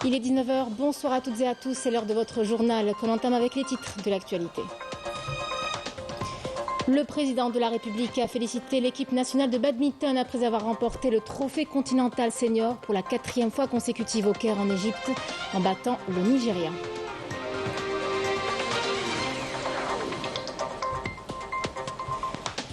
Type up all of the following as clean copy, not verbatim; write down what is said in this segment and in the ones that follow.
Il est 19 h, bonsoir à toutes et à tous, c'est l'heure de votre journal qu'on entame avec les titres de l'actualité. Le président de la République a félicité l'équipe nationale de badminton après avoir remporté le trophée continental senior pour la 4e fois consécutive au Caire en Égypte en battant le Nigeria.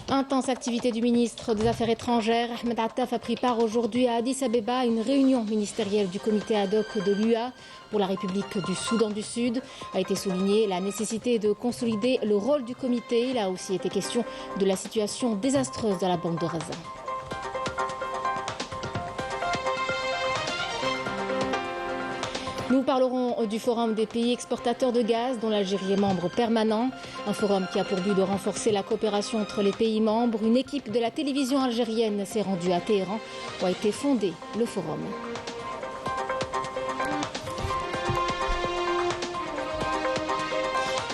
Intense activité du ministre des Affaires étrangères. Ahmed Attaf a pris part aujourd'hui à Addis Abeba à une réunion ministérielle du comité ad hoc de l'UA pour la République du Soudan du Sud. A été soulignée la nécessité de consolider le rôle du comité. Il a aussi été question de la situation désastreuse dans la bande de Gaza. Nous parlerons du Forum des pays exportateurs de gaz dont l'Algérie est membre permanent. Un forum qui a pour but de renforcer la coopération entre les pays membres. Une équipe de la télévision algérienne s'est rendue à Téhéran où a été fondé le forum.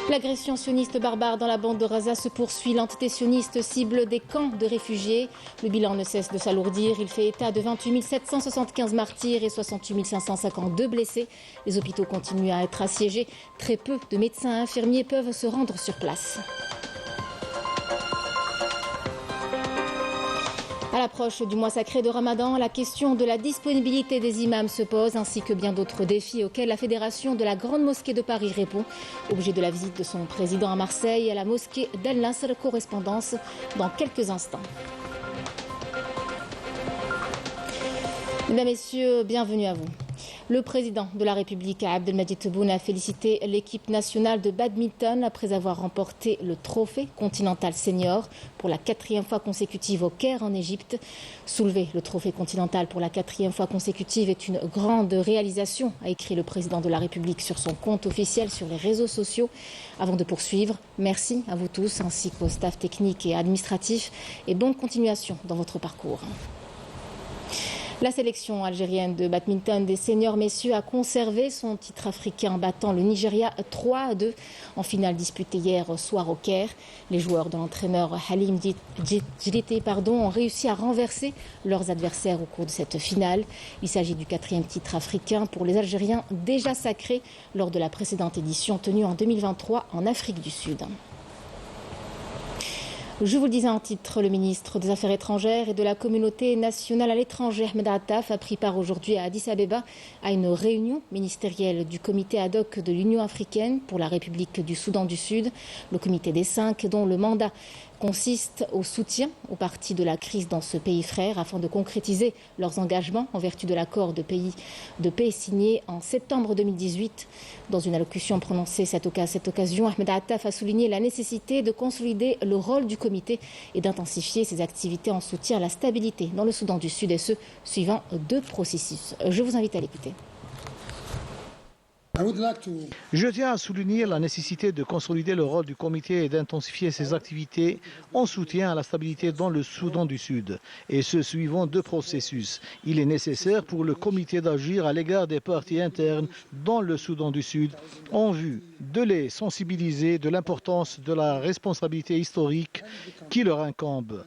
L'agression sioniste barbare dans la bande de Gaza se poursuit. L'entité sioniste cible des camps de réfugiés. Le bilan ne cesse de s'alourdir. Il fait état de 28 775 martyrs et 68 552 blessés. Les hôpitaux continuent à être assiégés. Très peu de médecins et infirmiers peuvent se rendre sur place. À l'approche du mois sacré de Ramadan, la question de la disponibilité des imams se pose, ainsi que bien d'autres défis auxquels la Fédération de la Grande Mosquée de Paris répond. Objet de la visite de son président à Marseille et à la mosquée d'Al Nasr, correspondance dans quelques instants. Mesdames, Messieurs, bienvenue à vous. Le président de la République, Abdelmadjid Tebboune, a félicité l'équipe nationale de badminton après avoir remporté le trophée continental senior pour la 4e fois consécutive au Caire en Égypte. Soulever le trophée continental pour la 4e fois consécutive est une grande réalisation, a écrit le président de la République sur son compte officiel sur les réseaux sociaux. Avant de poursuivre, merci à vous tous ainsi qu'au staff technique et administratif et bonne continuation dans votre parcours. La sélection algérienne de badminton des seniors messieurs a conservé son titre africain en battant le Nigeria 3-2 en finale disputée hier soir au Caire. Les joueurs de l'entraîneur Halim Djilité ont réussi à renverser leurs adversaires au cours de cette finale. Il s'agit du 4e titre africain pour les Algériens déjà sacrés lors de la précédente édition tenue en 2023 en Afrique du Sud. Je vous le disais en titre, le ministre des Affaires étrangères et de la communauté nationale à l'étranger, Ahmed Attaf, a pris part aujourd'hui à Addis Abeba à une réunion ministérielle du comité ad hoc de l'Union africaine pour la République du Soudan du Sud, le comité des 5, dont le mandat consiste au soutien aux parties de la crise dans ce pays frère afin de concrétiser leurs engagements en vertu de l'accord de paix signé en septembre 2018. Dans une allocution prononcée cette occasion, Ahmed Attaf a souligné la nécessité de consolider le rôle du comité et d'intensifier ses activités en soutien à la stabilité dans le Soudan du Sud et ce, suivant 2 processus. Je vous invite à l'écouter. Je tiens à souligner la nécessité de consolider le rôle du comité et d'intensifier ses activités en soutien à la stabilité dans le Soudan du Sud, et ce suivant 2 processus. Il est nécessaire pour le comité d'agir à l'égard des parties internes dans le Soudan du Sud en vue de les sensibiliser de l'importance de la responsabilité historique qui leur incombe.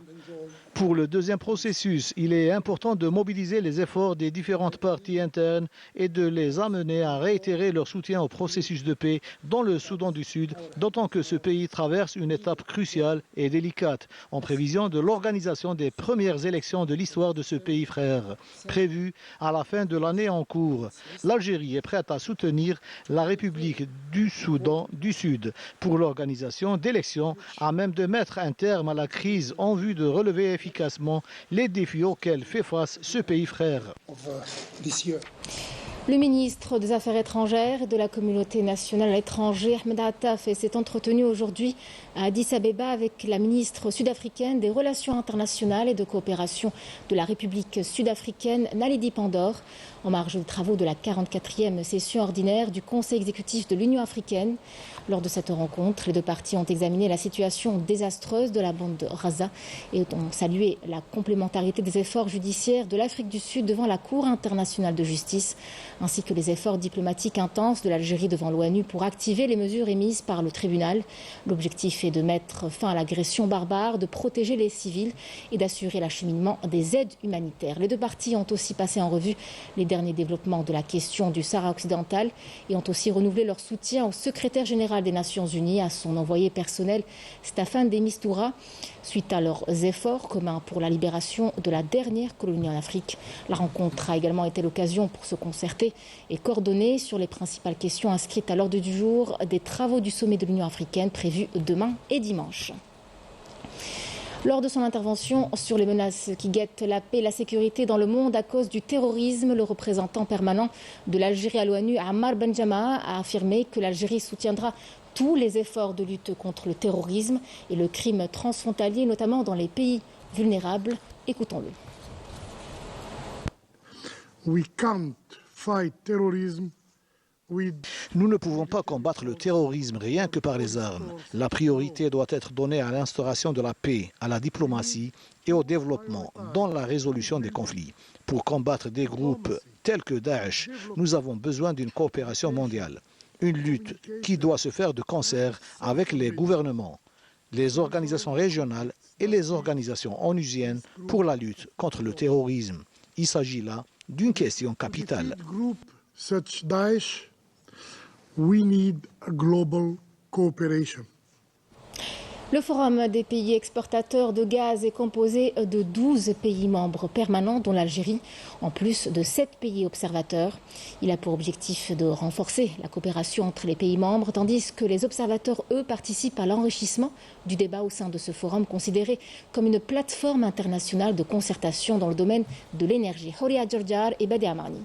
Pour le 2e processus, il est important de mobiliser les efforts des différentes parties internes et de les amener à réitérer leur soutien au processus de paix dans le Soudan du Sud, d'autant que ce pays traverse une étape cruciale et délicate en prévision de l'organisation des premières élections de l'histoire de ce pays frère, prévues à la fin de l'année en cours. L'Algérie est prête à soutenir la République du Soudan du Sud pour l'organisation d'élections à même de mettre un terme à la crise en vue de relever efficacement les défis auxquels fait face ce pays frère. Le ministre des Affaires étrangères et de la communauté nationale à l'étranger, Ahmed Attaf, s'est entretenu aujourd'hui à Addis Abeba avec la ministre sud-africaine des Relations internationales et de coopération de la République sud-africaine, Naledi Pandor, en marge des travaux de la 44e session ordinaire du Conseil exécutif de l'Union africaine. Lors de cette rencontre, les 2 parties ont examiné la situation désastreuse de la bande de Gaza et ont salué la complémentarité des efforts judiciaires de l'Afrique du Sud devant la Cour internationale de justice. ainsi que les efforts diplomatiques intenses de l'Algérie devant l'ONU pour activer les mesures émises par le tribunal. L'objectif est de mettre fin à l'agression barbare, de protéger les civils et d'assurer l'acheminement des aides humanitaires. Les deux parties ont aussi passé en revue les derniers développements de la question du Sahara occidental et ont aussi renouvelé leur soutien au secrétaire général des Nations Unies, à son envoyé personnel Staffan de Mistura, suite à leurs efforts communs pour la libération de la dernière colonie en Afrique. La rencontre a également été l'occasion pour se concerter et coordonner sur les principales questions inscrites à l'ordre du jour des travaux du sommet de l'Union africaine prévus demain et dimanche. Lors de son intervention sur les menaces qui guettent la paix et la sécurité dans le monde à cause du terrorisme, le représentant permanent de l'Algérie à l'ONU, Ammar Benjama, a affirmé que l'Algérie soutiendra tous les efforts de lutte contre le terrorisme et le crime transfrontalier, notamment dans les pays vulnérables. Écoutons-le. We can't fight terrorism. Nous ne pouvons pas combattre le terrorisme rien que par les armes. La priorité doit être donnée à l'instauration de la paix, à la diplomatie et au développement dans la résolution des conflits. Pour combattre des groupes tels que Daesh, nous avons besoin d'une coopération mondiale. Une lutte qui doit se faire de concert avec les gouvernements, les organisations régionales et les organisations onusiennes pour la lutte contre le terrorisme. Il s'agit là d'une question capitale. We need a global cooperation. Le Forum des pays exportateurs de gaz est composé de 12 pays membres permanents, dont l'Algérie, en plus de 7 pays observateurs. Il a pour objectif de renforcer la coopération entre les pays membres, tandis que les observateurs, eux, participent à l'enrichissement du débat au sein de ce forum, considéré comme une plateforme internationale de concertation dans le domaine de l'énergie. Horia Djordjar et Badi Amarni.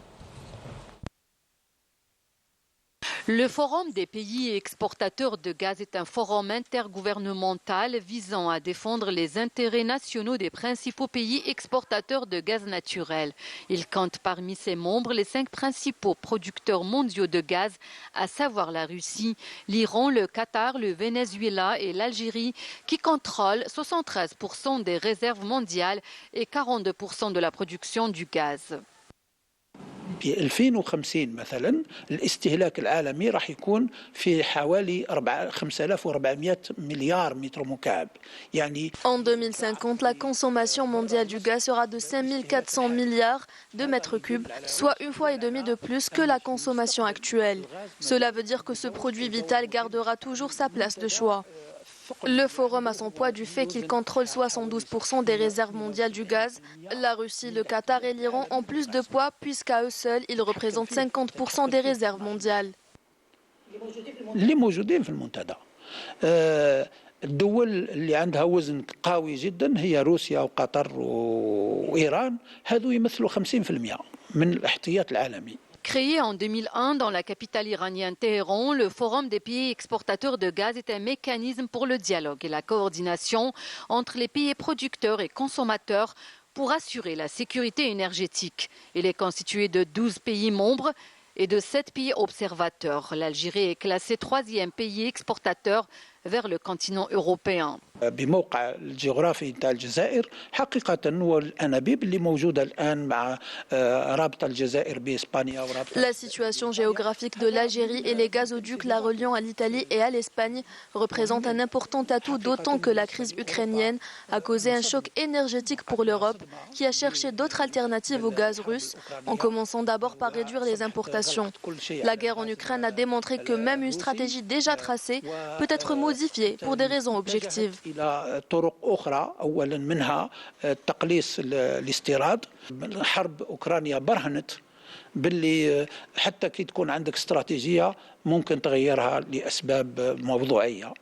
Le Forum des pays exportateurs de gaz est un forum intergouvernemental visant à défendre les intérêts nationaux des principaux pays exportateurs de gaz naturel. Il compte parmi ses membres les 5 principaux producteurs mondiaux de gaz, à savoir la Russie, l'Iran, le Qatar, le Venezuela et l'Algérie, qui contrôlent 73% des réserves mondiales et 42% de la production du gaz. في 2050 مثلا الاستهلاك العالمي راح يكون في حوالي 5400 مليار متر مكعب. يعني En 2050, la consommation mondiale du gaz sera de 5400 milliards de mètres cubes, soit 1,5 fois de plus que la consommation actuelle. Cela veut dire que ce produit vital gardera toujours sa place de choix. Le forum a son poids du fait qu'il contrôle 72% des réserves mondiales du gaz. La Russie, le Qatar et l'Iran ont plus de poids puisqu'à eux seuls, ils représentent 50% des réserves mondiales. اللي موجودين في المنتدى الدول اللي عندها وزن قوي جدا هي روسيا وقطر وإيران هذو يمثلوا 50% من الاحتياط العالمي. Créé en 2001 dans la capitale iranienne Téhéran, le Forum des pays exportateurs de gaz est un mécanisme pour le dialogue et la coordination entre les pays producteurs et consommateurs pour assurer la sécurité énergétique. Il est constitué de 12 pays membres et de 7 pays observateurs. L'Algérie est classée 3e pays exportateur vers le continent européen. بموقع الجغرافي نتاع الجزائر حقيقة هو الأنابيب اللي موجودة الآن مع رابطة الجزائر بإسبانيا ورابطة. La situation géographique de l'Algérie et les gazoducs la reliant à l'Italie et à l'Espagne représentent un important atout, d'autant que la crise ukrainienne a causé un choc énergétique pour l'Europe, qui a cherché d'autres alternatives au gaz russe, en commençant d'abord par réduire les importations. La guerre en Ukraine a démontré que même une stratégie déjà tracée peut être modifiée pour des raisons objectives. إلى طرق أخرى أولا منها تقليص الاستيراد. حرب أوكرانيا برهنت باللي حتى كي تكون عندك استراتيجية ممكن تغيرها لأسباب موضوعية.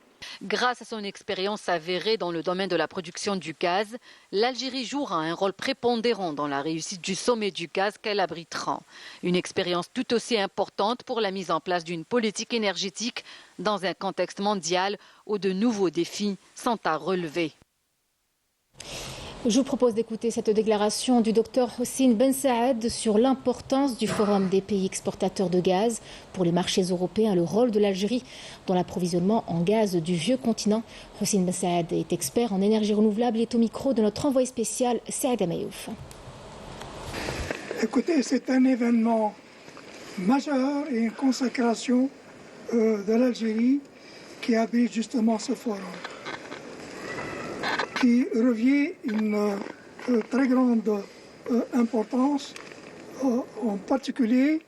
Grâce à son expérience avérée dans le domaine de la production du gaz, l'Algérie jouera un rôle prépondérant dans la réussite du sommet du gaz qu'elle abritera. Une expérience tout aussi importante pour la mise en place d'une politique énergétique dans un contexte mondial où de nouveaux défis sont à relever. Je vous propose d'écouter cette déclaration du docteur Hossein Ben Saad sur l'importance du Forum des pays exportateurs de gaz pour les marchés européens, le rôle de l'Algérie dans l'approvisionnement en gaz du vieux continent. Hossein Ben Saad est expert en énergie renouvelable et est au micro de notre envoyé spécial Saad Amayouf. Écoutez, c'est un événement majeure et une consécration de l'Algérie qui abrite justement ce forum, qui revêt une très grande importance, en particulier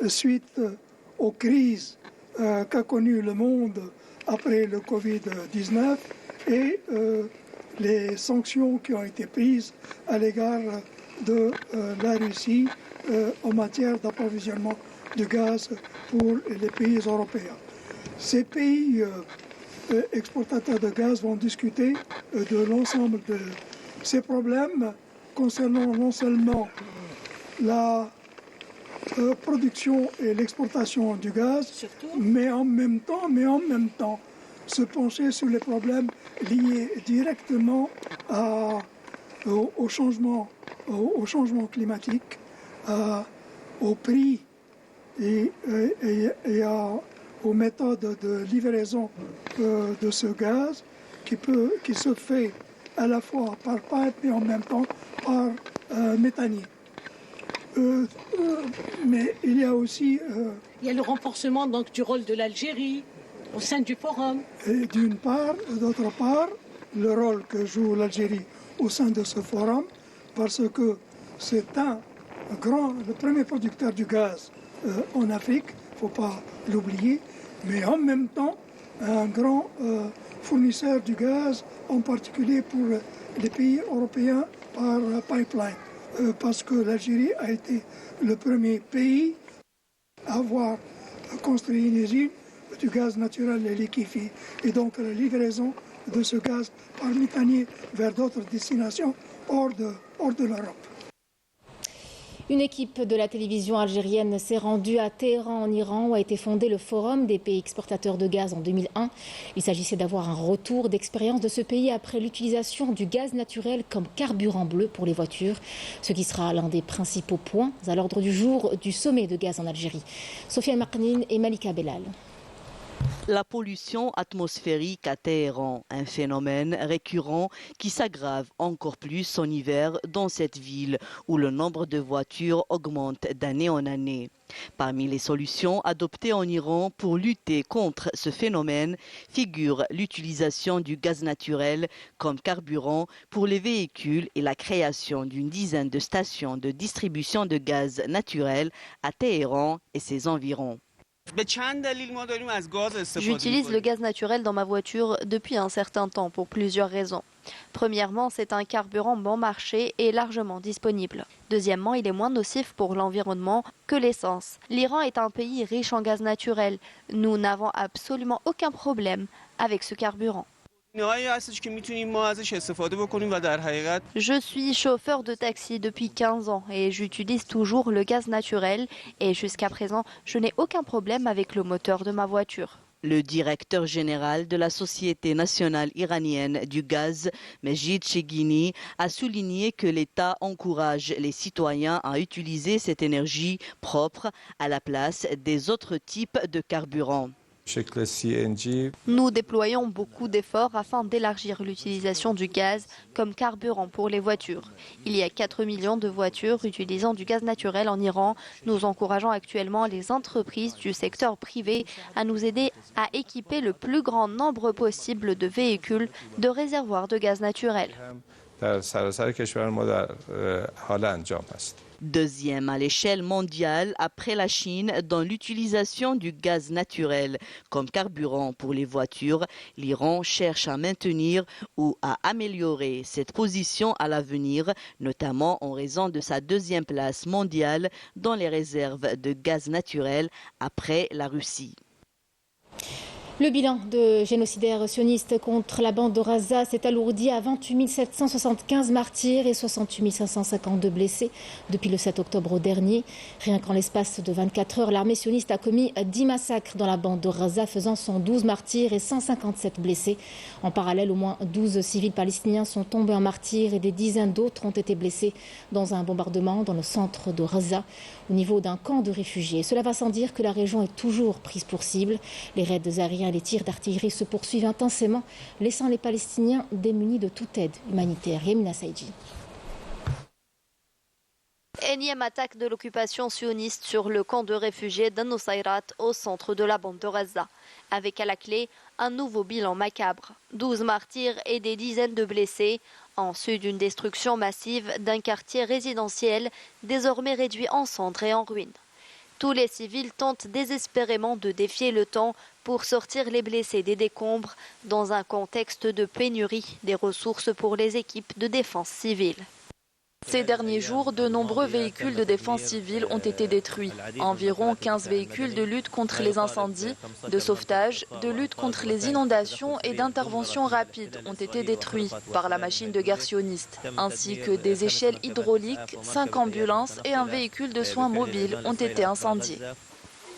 suite aux crises qu'a connues le monde après le Covid-19 et les sanctions qui ont été prises à l'égard de la Russie en matière d'approvisionnement de gaz pour les pays européens. Ces pays exportateurs de gaz vont discuter de l'ensemble de ces problèmes concernant non seulement la production et l'exportation du gaz, mais en même temps se pencher sur les problèmes liés directement au changement climatique, au prix et aux méthodes de livraison de ce gaz qui se fait à la fois par pipe et en même temps par méthanier. Mais il y a aussi... il y a le renforcement donc, du rôle de l'Algérie au sein du forum. D'une part, d'autre part, le rôle que joue l'Algérie au sein de ce forum, parce que c'est le premier producteur du gaz en Afrique, il ne faut pas l'oublier, mais en même temps un grand fournisseur du gaz, en particulier pour les pays européens par pipeline. Parce que l'Algérie a été le premier pays à avoir construit une usine du gaz naturel et liquéfié. Et donc la livraison de ce gaz par méthanier vers d'autres destinations hors de l'Europe. Une équipe de la télévision algérienne s'est rendue à Téhéran en Iran où a été fondé le Forum des pays exportateurs de gaz en 2001. Il s'agissait d'avoir un retour d'expérience de ce pays après l'utilisation du gaz naturel comme carburant bleu pour les voitures, ce qui sera l'un des principaux points à l'ordre du jour du sommet de gaz en Algérie. Sofiane Maknine et Malika Bellal. La pollution atmosphérique à Téhéran, un phénomène récurrent qui s'aggrave encore plus en hiver dans cette ville où le nombre de voitures augmente d'année en année. Parmi les solutions adoptées en Iran pour lutter contre ce phénomène figure l'utilisation du gaz naturel comme carburant pour les véhicules et la création d'une dizaine de stations de distribution de gaz naturel à Téhéran et ses environs. J'utilise le gaz naturel dans ma voiture depuis un certain temps pour plusieurs raisons. Premièrement, c'est un carburant bon marché et largement disponible. Deuxièmement, il est moins nocif pour l'environnement que l'essence. L'Iran est un pays riche en gaz naturel. Nous n'avons absolument aucun problème avec ce carburant. Je suis chauffeur de taxi depuis 15 ans et j'utilise toujours le gaz naturel et jusqu'à présent, je n'ai aucun problème avec le moteur de ma voiture. Le directeur général de la Société nationale iranienne du gaz, Mejid Cheghini, a souligné que l'État encourage les citoyens à utiliser cette énergie propre à la place des autres types de carburants. Nous déployons beaucoup d'efforts afin d'élargir l'utilisation du gaz comme carburant pour les voitures. Il y a 4 millions de voitures utilisant du gaz naturel en Iran. Nous encourageons actuellement les entreprises du secteur privé à nous aider à équiper le plus grand nombre possible de véhicules de réservoirs de gaz naturel. Deuxième à l'échelle mondiale après la Chine dans l'utilisation du gaz naturel comme carburant pour les voitures, l'Iran cherche à maintenir ou à améliorer cette position à l'avenir, notamment en raison de sa deuxième place mondiale dans les réserves de gaz naturel après la Russie. Le bilan de génocidaires sionistes contre la bande de Gaza s'est alourdi à 28 775 martyrs et 68 552 blessés depuis le 7 octobre dernier. Rien qu'en l'espace de 24 heures, l'armée sioniste a commis 10 massacres dans la bande de Gaza, faisant 112 martyrs et 157 blessés. En parallèle, au moins 12 civils palestiniens sont tombés en martyrs et des dizaines d'autres ont été blessés dans un bombardement dans le centre de Gaza, au niveau d'un camp de réfugiés. Cela va sans dire que la région est toujours prise pour cible. Les raids aériens et les tirs d'artillerie se poursuivent intensément, laissant les Palestiniens démunis de toute aide humanitaire. Yemina Saïdji. Énième attaque de l'occupation sioniste sur le camp de réfugiés d'An-Nusayrat au centre de la bande de Gaza. Avec à la clé un nouveau bilan macabre. 12 martyrs et des dizaines de blessés, en sus d'une destruction massive d'un quartier résidentiel désormais réduit en cendres et en ruines. Tous les civils tentent désespérément de défier le temps pour sortir les blessés des décombres dans un contexte de pénurie des ressources pour les équipes de défense civile. Ces derniers jours, de nombreux véhicules de défense civile ont été détruits. Environ 15 véhicules de lutte contre les incendies, de sauvetage, de lutte contre les inondations et d'intervention rapide ont été détruits par la machine de guerre sioniste, ainsi que des échelles hydrauliques, 5 ambulances et un véhicule de soins mobile ont été incendiés.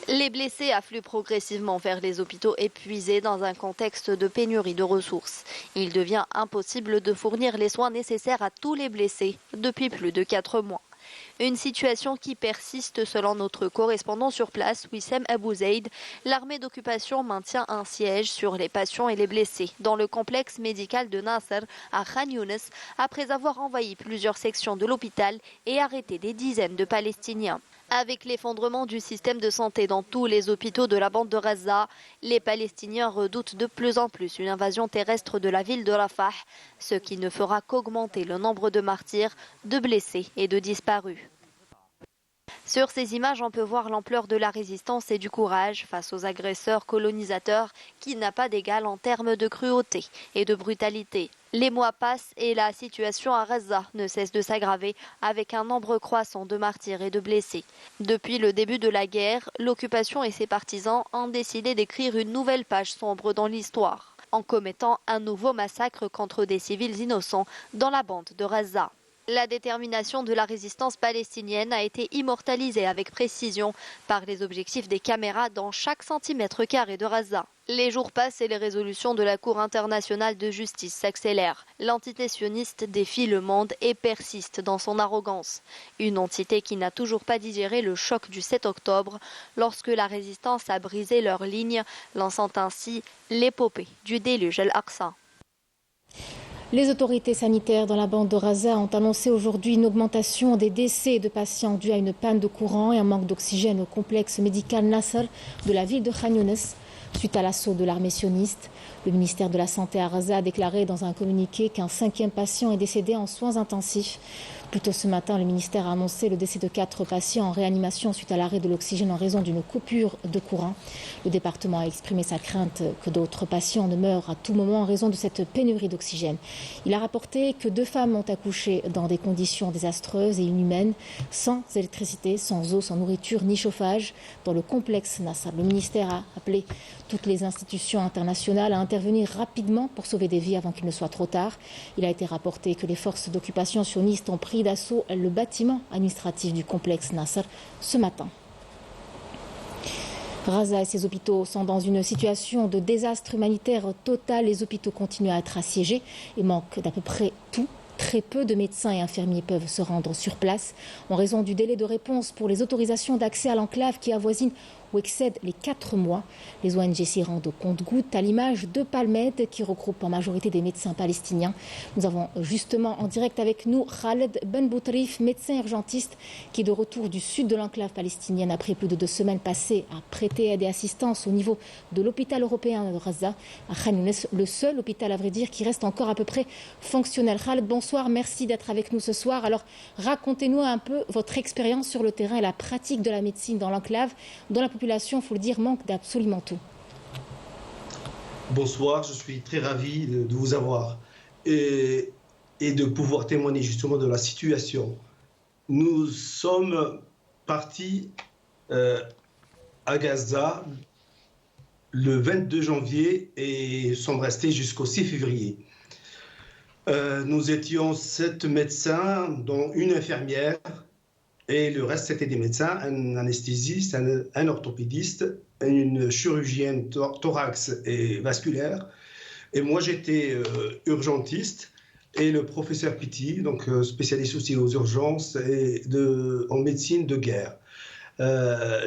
Les blessés affluent progressivement vers les hôpitaux épuisés dans un contexte de pénurie de ressources. Il devient impossible de fournir les soins nécessaires à tous les blessés depuis plus de 4 mois. Une situation qui persiste selon notre correspondant sur place, Wissem Abou Zaid. L'armée d'occupation maintient un siège sur les patients et les blessés dans le complexe médical de Nasser à Khan Younes après avoir envahi plusieurs sections de l'hôpital et arrêté des dizaines de Palestiniens. Avec l'effondrement du système de santé dans tous les hôpitaux de la bande de Gaza, les Palestiniens redoutent de plus en plus une invasion terrestre de la ville de Rafah, ce qui ne fera qu'augmenter le nombre de martyrs, de blessés et de disparus. Sur ces images, on peut voir l'ampleur de la résistance et du courage face aux agresseurs colonisateurs qui n'a pas d'égal en termes de cruauté et de brutalité. Les mois passent et la situation à Gaza ne cesse de s'aggraver avec un nombre croissant de martyrs et de blessés. Depuis le début de la guerre, l'occupation et ses partisans ont décidé d'écrire une nouvelle page sombre dans l'histoire, en commettant un nouveau massacre contre des civils innocents dans la bande de Gaza. La détermination de la résistance palestinienne a été immortalisée avec précision par les objectifs des caméras dans chaque centimètre carré de Gaza. Les jours passent et les résolutions de la Cour internationale de justice s'accélèrent. L'entité sioniste défie le monde et persiste dans son arrogance. Une entité qui n'a toujours pas digéré le choc du 7 octobre lorsque la résistance a brisé leur ligne, lançant ainsi l'épopée du déluge Al-Aqsa. Les autorités sanitaires dans la bande de Gaza ont annoncé aujourd'hui une augmentation des décès de patients dus à une panne de courant et un manque d'oxygène au complexe médical Nasser de la ville de Khan Younes suite à l'assaut de l'armée sioniste. Le ministère de la Santé à Gaza a déclaré dans un communiqué qu'un 5e patient est décédé en soins intensifs. Plus tôt ce matin, le ministère a annoncé le décès de 4 patients en réanimation suite à l'arrêt de l'oxygène en raison d'une coupure de courant. Le département a exprimé sa crainte que d'autres patients ne meurent à tout moment en raison de cette pénurie d'oxygène. Il a rapporté que 2 femmes ont accouché dans des conditions désastreuses et inhumaines, sans électricité, sans eau, sans nourriture ni chauffage dans le complexe Nasser. Le ministère a appelé toutes les institutions internationales à intervenir rapidement pour sauver des vies avant qu'il ne soit trop tard. Il a été rapporté que les forces d'occupation sionistes ont pris d'assaut le bâtiment administratif du complexe Nasser ce matin. Gaza et ses hôpitaux sont dans une situation de désastre humanitaire total. Les hôpitaux continuent à être assiégés et manquent d'à peu près tout. Très peu de médecins et infirmiers peuvent se rendre sur place en raison du délai de réponse pour les autorisations d'accès à l'enclave qui avoisine ou excède les 4 mois. Les ONG s'y rendent au compte-gouttes, à l'image de Palmed, qui regroupe en majorité des médecins palestiniens. Nous avons justement en direct avec nous Khaled Ben Boutrif, médecin urgentiste, qui est de retour du sud de l'enclave palestinienne après plus de 2 semaines passées à prêter aide et assistance au niveau de l'hôpital européen de Gaza, à Khan Younes, le seul hôpital, à vrai dire, qui reste encore à peu près fonctionnel. Khaled, bonsoir, merci d'être avec nous ce soir. Alors, racontez-nous un peu votre expérience sur le terrain et la pratique de la médecine dans l'enclave, dont la population, il faut le dire, manque d'absolument tout. Bonsoir, je suis très ravi de vous avoir et de pouvoir témoigner justement de la situation. Nous sommes partis à Gaza le 22 janvier et sommes restés jusqu'au 6 février. Nous étions 7 médecins, dont une infirmière, et le reste, c'était des médecins, un anesthésiste, un orthopédiste, une chirurgienne thorax et vasculaire. Et moi, j'étais urgentiste et le professeur Pitti, donc spécialiste aussi aux urgences et en médecine de guerre.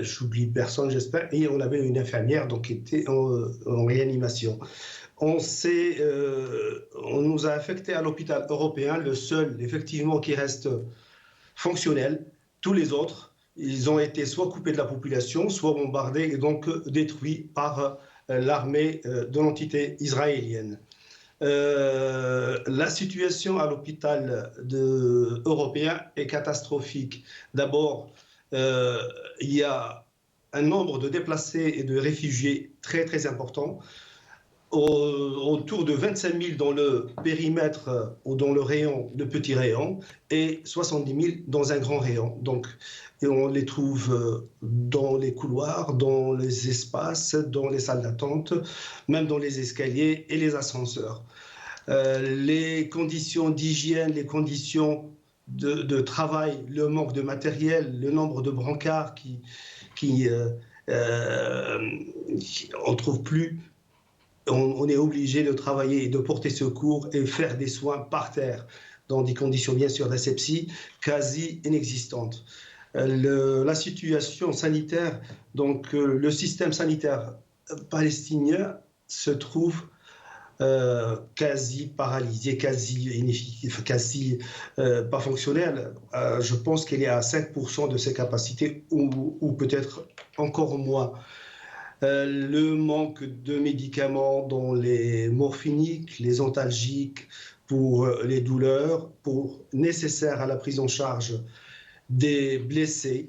J'oublie personne, j'espère. Et on avait une infirmière donc, qui était en réanimation. On nous a affectés à l'hôpital européen, le seul, effectivement, qui reste fonctionnel. tous les autres, ils ont été soit coupés de la population, soit bombardés et donc détruits par l'armée de l'entité israélienne. La situation à l'hôpital européen est catastrophique. D'abord, il y a un nombre de déplacés et de réfugiés très très important, autour de 25 000 dans le périmètre ou dans le rayon, le petit rayon, et 70 000 dans un grand rayon. Donc, et on les trouve dans les couloirs, dans les espaces, dans les salles d'attente, même dans les escaliers et les ascenseurs. Les conditions d'hygiène, les conditions de travail, le manque de matériel, le nombre de brancards on ne trouve plus. On est obligé de travailler et de porter secours et faire des soins par terre, dans des conditions bien sûr d'asepsie quasi inexistantes. La situation sanitaire, donc le système sanitaire palestinien se trouve quasi paralysé, quasi pas fonctionnel. Je pense qu'il est à 5% de ses capacités ou peut-être encore moins. Le manque de médicaments dont les morphiniques, les antalgiques pour les douleurs, nécessaires à la prise en charge des blessés,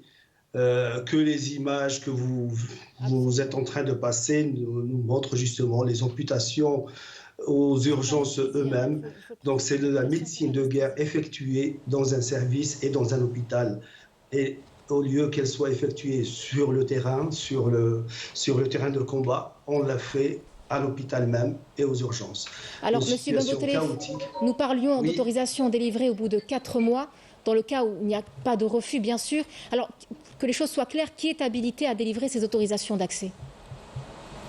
que les images que vous êtes en train de passer nous montrent justement les amputations aux urgences eux-mêmes. Donc c'est de la médecine de guerre effectuée dans un service et dans un hôpital. Et au lieu qu'elle soit effectuée sur le terrain, sur le terrain de combat, on l'a fait à l'hôpital même et aux urgences. Alors, Monsieur Bambotelef, nous parlions d'autorisation délivrée au bout de 4 mois, dans le cas où il n'y a pas de refus, bien sûr. Alors, que les choses soient claires, qui est habilité à délivrer ces autorisations d'accès?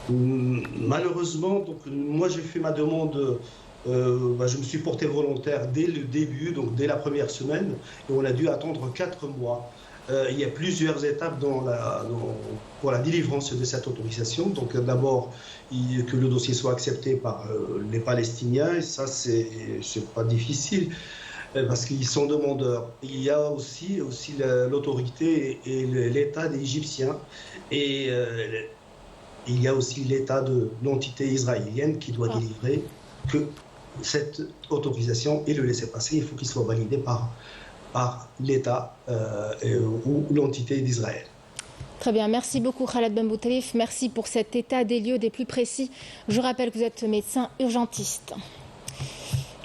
Malheureusement, donc, moi j'ai fait ma demande, je me suis porté volontaire dès le début, donc dès la première semaine, et on a dû attendre 4 mois. Il y a plusieurs étapes pour la délivrance de cette autorisation. Donc d'abord, que le dossier soit accepté par les Palestiniens, et ça c'est pas difficile, parce qu'ils sont demandeurs. Il y a aussi l'autorité et l'État égyptien, et il y a aussi l'État de l'entité israélienne qui doit délivrer que cette autorisation et le laissez-passer, il faut qu'il soit validé par l'État ou l'entité d'Israël. Très bien, merci beaucoup Khaled Bambotelef, merci pour cet état des lieux des plus précis. Je rappelle que vous êtes médecin urgentiste.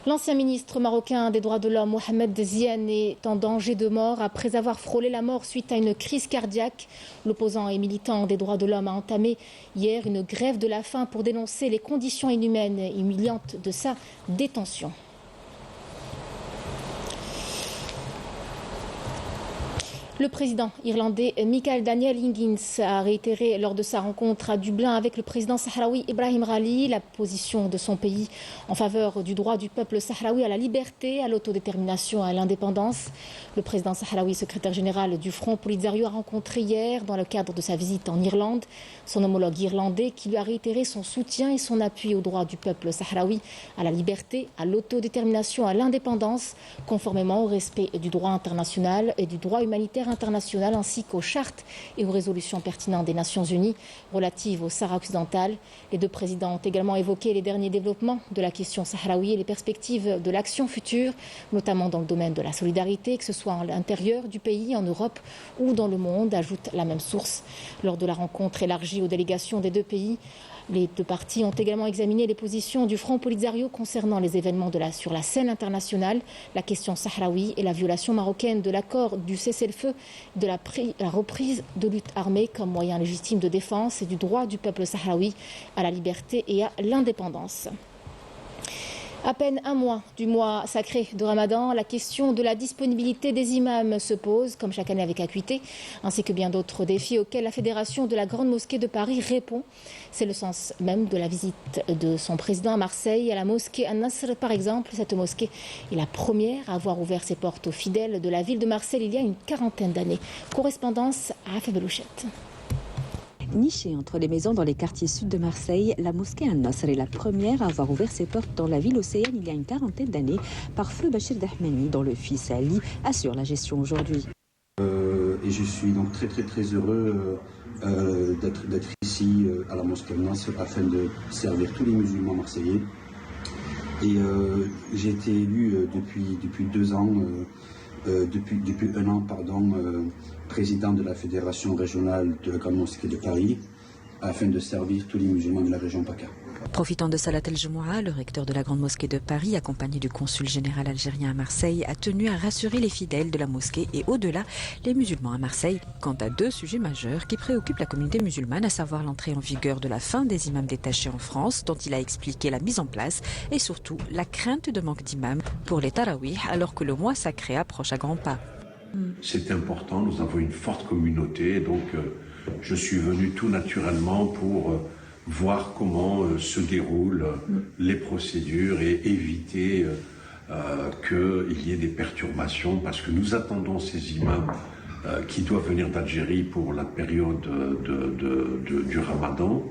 L'ancien ministre marocain des droits de l'homme, Mohamed Ziane, est en danger de mort après avoir frôlé la mort suite à une crise cardiaque. L'opposant et militant des droits de l'homme a entamé hier une grève de la faim pour dénoncer les conditions inhumaines et humiliantes de sa détention. Le président irlandais Michael Daniel Higgins a réitéré lors de sa rencontre à Dublin avec le président sahraoui Ibrahim Rali la position de son pays en faveur du droit du peuple sahraoui à la liberté, à l'autodétermination et à l'indépendance. Le président sahraoui, secrétaire général du Front Polisario, a rencontré hier, dans le cadre de sa visite en Irlande, son homologue irlandais qui lui a réitéré son soutien et son appui au droit du peuple sahraoui à la liberté, à l'autodétermination, à l'indépendance, conformément au respect du droit international et du droit humanitaire international ainsi qu'aux chartes et aux résolutions pertinentes des Nations Unies relatives au Sahara occidental. Les deux présidents ont également évoqué les derniers développements de la question sahraoui et les perspectives de l'action future, notamment dans le domaine de la solidarité, que ce soit à l'intérieur du pays, en Europe ou dans le monde, ajoute la même source. Lors de la rencontre élargie aux délégations des deux pays, les deux parties ont également examiné les positions du Front Polisario concernant les événements sur la scène internationale, la question sahraoui et la violation marocaine de l'accord du cessez-le-feu, de la reprise de lutte armée comme moyen légitime de défense et du droit du peuple sahraoui à la liberté et à l'indépendance. À peine un mois du mois sacré de Ramadan, la question de la disponibilité des imams se pose, comme chaque année avec acuité, ainsi que bien d'autres défis auxquels la Fédération de la Grande Mosquée de Paris répond. C'est le sens même de la visite de son président à Marseille, à la mosquée An-Nasr par exemple. Cette mosquée est la première à avoir ouvert ses portes aux fidèles de la ville de Marseille il y a une quarantaine d'années. Correspondance à Afia Belouchette. Nichée entre les maisons dans les quartiers sud de Marseille, la mosquée An-Nasr est la première à avoir ouvert ses portes dans la ville océane il y a une quarantaine d'années par Feu Bachir Dahmani, dont le fils Ali assure la gestion aujourd'hui. je suis donc très heureux d'être ici à la mosquée Al-Nasr afin de servir tous les musulmans marseillais. Et j'ai été élu depuis 2 ans, depuis 1 an, président de la fédération régionale de la Grande Mosquée de Paris, afin de servir tous les musulmans de la région PACA. Profitant de Salat el-Jumu'ah, le recteur de la Grande Mosquée de Paris, accompagné du consul général algérien à Marseille, a tenu à rassurer les fidèles de la mosquée et au-delà, les musulmans à Marseille, quant à 2 sujets majeurs qui préoccupent la communauté musulmane, à savoir l'entrée en vigueur de la fin des imams détachés en France, dont il a expliqué la mise en place, et surtout la crainte de manque d'imams pour les tarawih, alors que le mois sacré approche à grands pas. C'est important, nous avons une forte communauté, donc je suis venu tout naturellement pour voir comment se déroulent les procédures et éviter qu'il y ait des perturbations, parce que nous attendons ces imams qui doivent venir d'Algérie pour la période du Ramadan,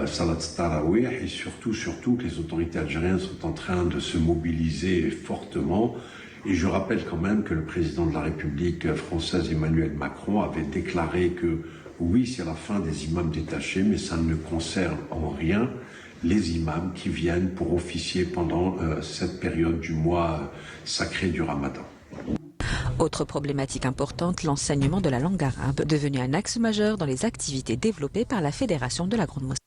Salat Tarawih, et surtout que les autorités algériennes sont en train de se mobiliser fortement. Et je rappelle quand même que le président de la République française, Emmanuel Macron, avait déclaré que oui, c'est la fin des imams détachés, mais ça ne concerne en rien les imams qui viennent pour officier pendant cette période du mois sacré du Ramadan. Autre problématique importante, l'enseignement de la langue arabe, devenu un axe majeur dans les activités développées par la Fédération de la Grande Mosquée.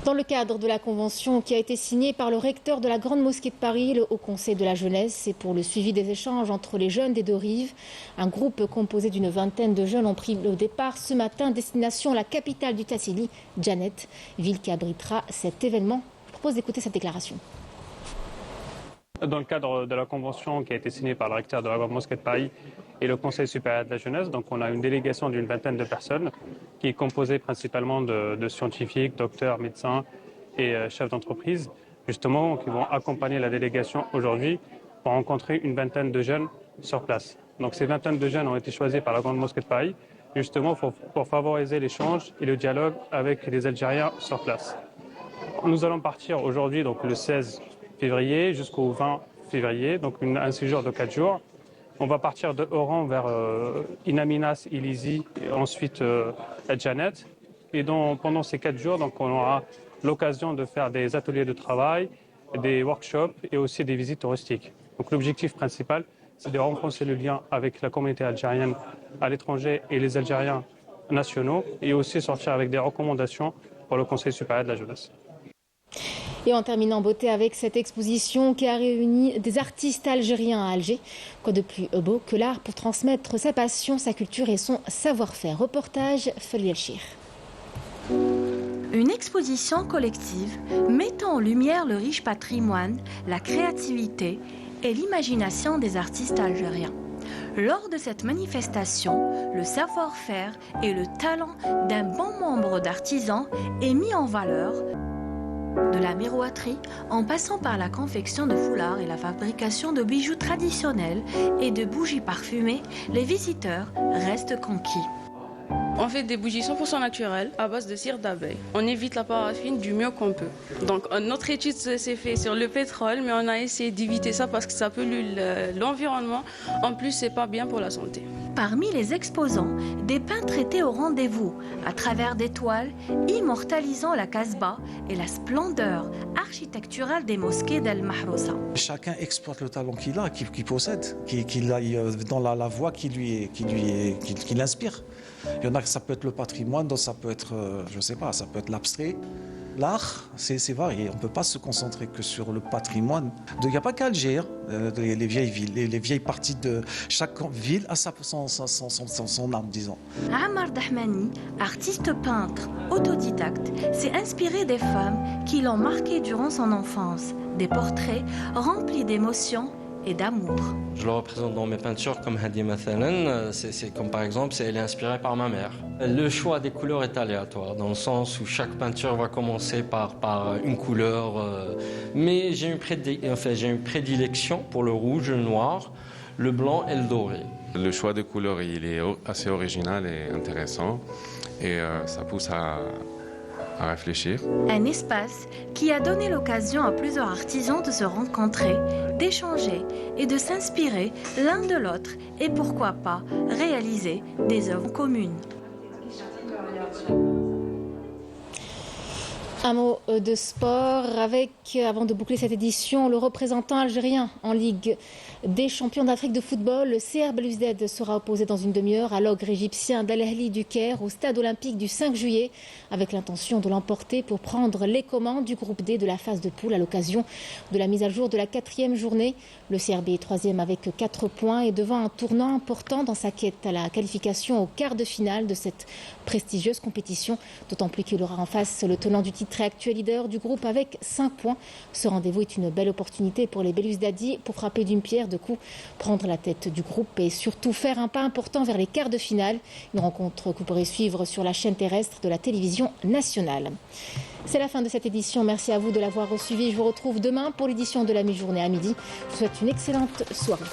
Dans le cadre de la convention qui a été signée par le recteur de la Grande Mosquée de Paris, le Haut Conseil de la Jeunesse, et pour le suivi des échanges entre les jeunes des 2 rives, un groupe composé d'une 20aine de jeunes ont pris le départ ce matin, destination la capitale du Tassili, Djanet, ville qui abritera cet événement. Je propose d'écouter cette déclaration. Dans le cadre de la convention qui a été signée par le recteur de la Grande Mosquée de Paris et le Conseil supérieur de la jeunesse, donc on a une délégation d'une 20aine de personnes qui est composée principalement de scientifiques, docteurs, médecins et chefs d'entreprise, justement, qui vont accompagner la délégation aujourd'hui pour rencontrer une 20aine de jeunes sur place. Donc ces 20aines de jeunes ont été choisis par la Grande Mosquée de Paris, justement pour favoriser l'échange et le dialogue avec les Algériens sur place. Nous allons partir aujourd'hui, donc le 16 février jusqu'au 20 février, donc un séjour de 4 jours. On va partir de Oran vers Inaminas, Ilizi, et ensuite Djanet. Et pendant ces 4 jours, donc, on aura l'occasion de faire des ateliers de travail, des workshops et aussi des visites touristiques. Donc l'objectif principal, c'est de renforcer le lien avec la communauté algérienne à l'étranger et les Algériens nationaux, et aussi sortir avec des recommandations pour le Conseil supérieur de la jeunesse. Et en terminant en beauté avec cette exposition qui a réuni des artistes algériens à Alger. Quoi de plus beau que l'art pour transmettre sa passion, sa culture et son savoir-faire. Reportage Feli El-Chir. Une exposition collective mettant en lumière le riche patrimoine, la créativité et l'imagination des artistes algériens. Lors de cette manifestation, le savoir-faire et le talent d'un bon nombre d'artisans est mis en valeur. De la miroiterie, en passant par la confection de foulards et la fabrication de bijoux traditionnels et de bougies parfumées, les visiteurs restent conquis. On fait des bougies 100% naturelles à base de cire d'abeille. On évite la paraffine du mieux qu'on peut. Donc notre étude s'est faite sur le pétrole, mais on a essayé d'éviter ça parce que ça pollue l'environnement. En plus, c'est pas bien pour la santé. Parmi les exposants, des peintres étaient au rendez-vous, à travers des toiles immortalisant la Casbah et la splendeur architecturale des mosquées d'El Mahrousa. Chacun exploite le talent qu'il a, qu'il possède, qu'il a dans la voie qui l'inspire. Il y en a que ça peut être le patrimoine, d'autres ça peut être, je sais pas, ça peut être l'abstrait. L'art, c'est varié. On ne peut pas se concentrer que sur le patrimoine. Il n'y a pas qu'Alger, les vieilles villes, les vieilles parties de chaque ville a son art, disons. Ammar Dahmani, artiste peintre, autodidacte, s'est inspiré des femmes qui l'ont marqué durant son enfance. Des portraits remplis d'émotions et d'amour. Je le représente dans mes peintures comme Hadi Mathalan, c'est comme par exemple, elle est inspirée par ma mère. Le choix des couleurs est aléatoire, dans le sens où chaque peinture va commencer par une couleur, mais j'ai une prédilection pour le rouge, le noir, le blanc et le doré. Le choix de couleurs, il est assez original et intéressant, et ça pousse à à réfléchir. Un espace qui a donné l'occasion à plusieurs artisans de se rencontrer, d'échanger et de s'inspirer l'un de l'autre et pourquoi pas réaliser des œuvres communes. Un mot de sport avec, avant de boucler cette édition, le représentant algérien en Ligue des champions d'Afrique de football. Le CR Belouizdad sera opposé dans une demi-heure à l'ogre égyptien d'Al Ahly du Caire au stade olympique du 5 juillet avec l'intention de l'emporter pour prendre les commandes du groupe D de la phase de poule à l'occasion de la mise à jour de la 4e journée. Le CRB est 3e avec 4 points et devant un tournant important dans sa quête à la qualification au quart de finale de cette prestigieuse compétition, d'autant plus qu'il aura en face le tenant du titre et actuel leader du groupe avec 5 points. Ce rendez-vous est une belle opportunité pour les Belouizdadi pour frapper d'une pierre deux coups, prendre la tête du groupe et surtout faire un pas important vers les quarts de finale. Une rencontre que vous pourrez suivre sur la chaîne terrestre de la télévision nationale. C'est la fin de cette édition. Merci à vous de l'avoir suivi. Je vous retrouve demain pour l'édition de la mi-journée à midi. Je vous souhaite une excellente soirée.